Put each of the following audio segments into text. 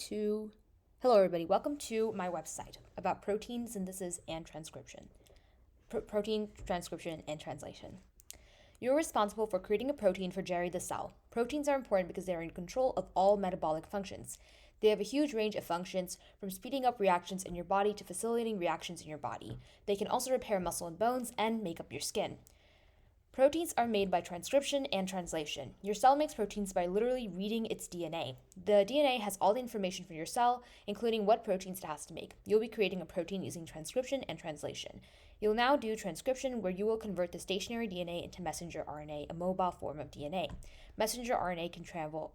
Hello everybody, welcome to my website about protein synthesis and transcription. Protein transcription and translation. You're responsible for creating a protein for Jerry the cell. Proteins are important because they are in control of all metabolic functions. They have a huge range of functions, from speeding up reactions in your body to facilitating reactions in your body. They can also repair muscle and bones and make up your skin. Proteins are made by transcription and translation. Your cell makes proteins by literally reading its DNA. The DNA has all the information for your cell, including what proteins it has to make. You'll be creating a protein using transcription and translation. You'll now do transcription, where you will convert the stationary DNA into messenger RNA, a mobile form of DNA. Messenger RNA can travel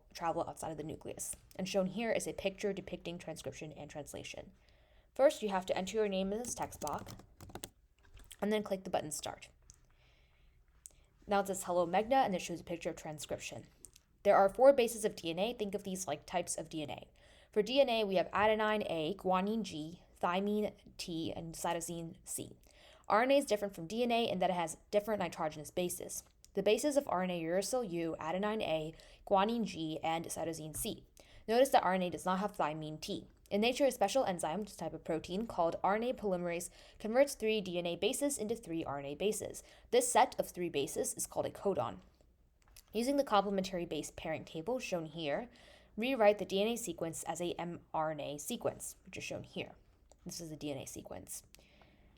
outside of the nucleus, and shown here is a picture depicting transcription and translation. First, you have to enter your name in this text box, and then click the button Start. Now it says Hello Magna, and it shows a picture of transcription. There are 4 bases of DNA. Think of these like types of DNA. For DNA, we have adenine A, guanine G, thymine T, and cytosine C. RNA is different from DNA in that it has different nitrogenous bases. The bases of RNA are uracil U, adenine A, guanine G, and cytosine C. Notice that RNA does not have thymine T. In nature, a special enzyme, this type of protein, called RNA polymerase, converts 3 DNA bases into 3 RNA bases. This set of 3 bases is called a codon. Using the complementary base pairing table shown here, rewrite the DNA sequence as a mRNA sequence, which is shown here. This is the DNA sequence.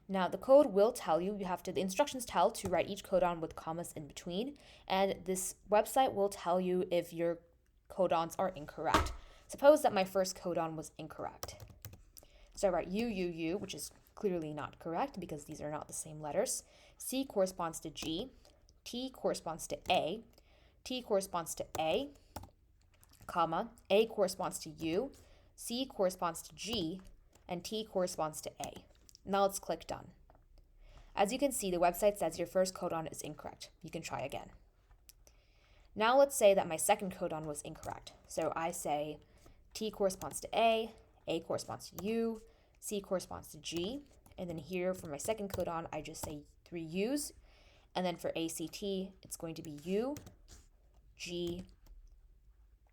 Now, the code will tell you, the instructions tell to write each codon with commas in between, and this website will tell you if your codons are incorrect. Suppose that my first codon was incorrect. So I write U, which is clearly not correct because these are not the same letters. C corresponds to G, T corresponds to A, T corresponds to A, comma, A corresponds to U, C corresponds to G, and T corresponds to A. Now let's click Done. As you can see, the website says your first codon is incorrect. You can try again. Now let's say that my second codon was incorrect. So I say T corresponds to A corresponds to U, C corresponds to G, and then here for my second codon, I just say 3 U's, and then for ACT, it's going to be U, G,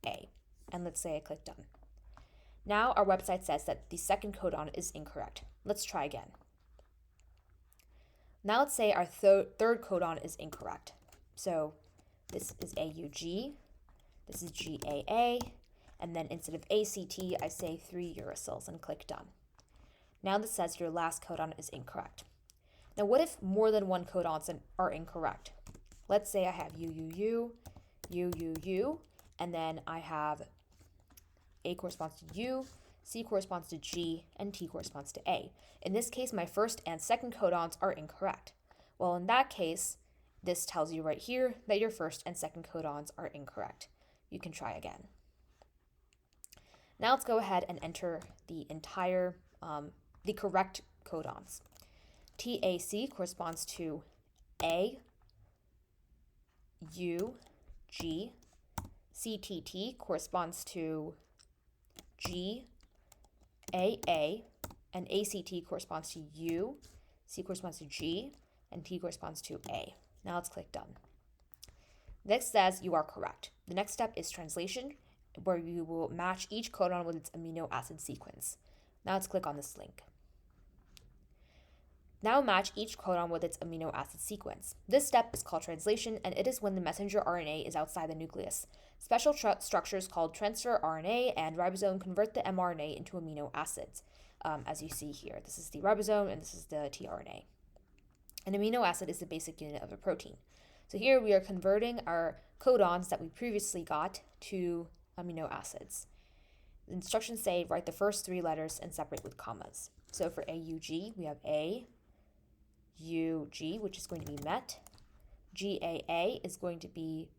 A. And let's say I click Done. Now our website says that the second codon is incorrect. Let's try again. Now let's say our third codon is incorrect. So this is AUG, this is GAA, and then instead of ACT, I say 3 uracils and click Done. Now this says your last codon is incorrect. Now what if more than one codons are incorrect? Let's say I have UUU, UUU, and then I have A corresponds to U, C corresponds to G, and T corresponds to A. In this case, my first and second codons are incorrect. Well, in that case, this tells you right here that your first and second codons are incorrect. You can try again. Now let's go ahead and enter the correct codons. TAC corresponds to A, U, G. CTT corresponds to G, AA, and ACT corresponds to U, C corresponds to G, and T corresponds to A. Now let's click Done. Next says you are correct. The next step is translation, where you will match each codon with its amino acid sequence. Now let's click on this link. Now match each codon with its amino acid sequence. This step is called translation, and it is when the messenger RNA is outside the nucleus. Special structures called transfer RNA and ribosome convert the mRNA into amino acids, as you see here. This is the ribosome, and this is the tRNA. An amino acid is the basic unit of a protein. So here we are converting our codons that we previously got to amino acids. The instructions say write the first 3 letters and separate with commas. So for AUG, we have A, UG, which is going to be met. GAA is going to be